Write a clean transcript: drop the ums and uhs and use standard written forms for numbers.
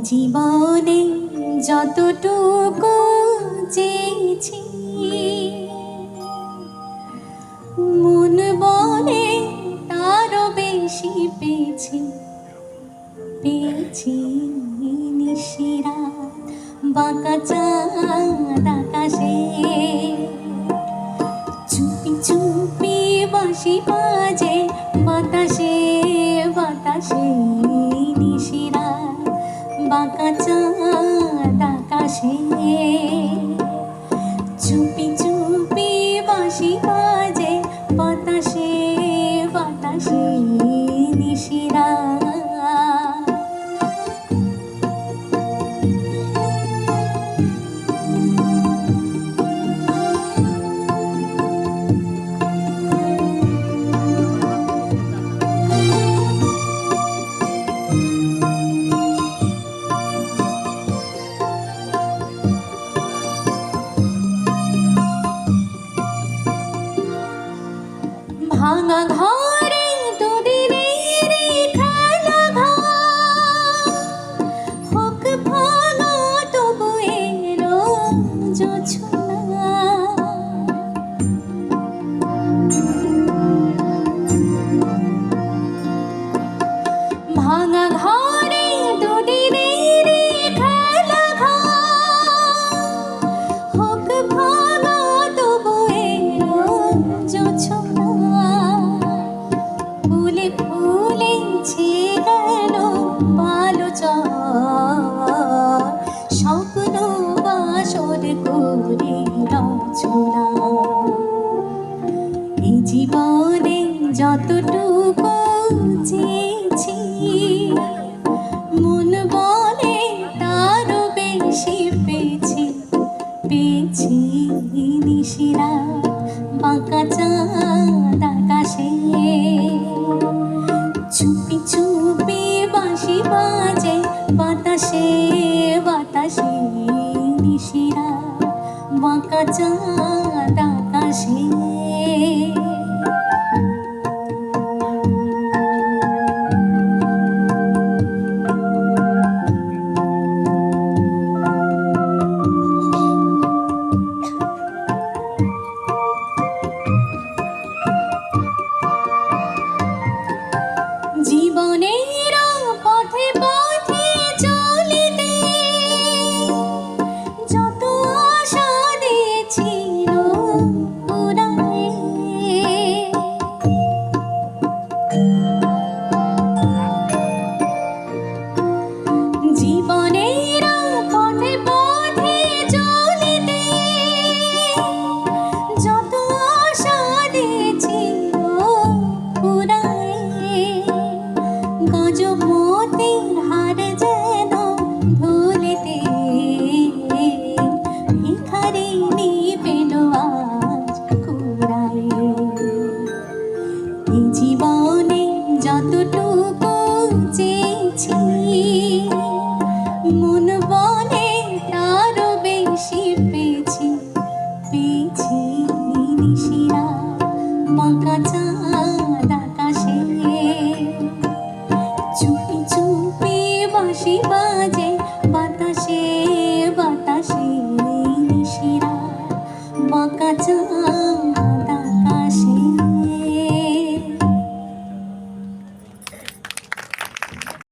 জীবনে যতটুকু চেয়েছি মন বলে তারও বেশি পেয়েছি পেয়েছি নিশিরাত বাঁকা চাঁদ আকাশে চুপি চুপি বাঁশি বাজে বাতাসে বাতাসে নিশিরাত বাঁকা চাঁদ আকাশে চুপি চুপি বাঁশি বাজে বাতাসে বাতাসে নিশিরাত ভাঙা ঘরে দুদিনের খেলা ঘর হোক ভাঙা তবু এলো জোছনা ভাঙা ঘরে দুদিনের খেলা ঘর হোক ভাঙা তবু এলো জোছনা ফুলে ফুলে গেল ভালো স্বপ্ন বাসর করে রচনা এই জীবনে যতটুকু চেয়েছি মন বলে তারও বেশি পেয়েছি পেয়েছি নিশিরাত বাঁকা চাঁদ আকাশে চুপি চুপি বাঁশি বাজে বাতাসে বাতাসে নিশিরাত বাঁকা চাঁদ আকাশে জীবনের পথে পথে চলিতে যত আশা দিয়েছিল উড়ায়ে জীবনের পথে পথে চলিতে যত আশা দিয়েছিল উড়ায়ে গজব মতির হার যেন ভুলিতে ভিখারি পেল আজ কুড়ায়ে এই জীবনে যতটুকু চেয়েছি মন বলে তারও বেশি পেয়েছি পেয়েছি নিশিরাত বাঁকা চাঁদ আকাশে চুপি চুপি বাঁশি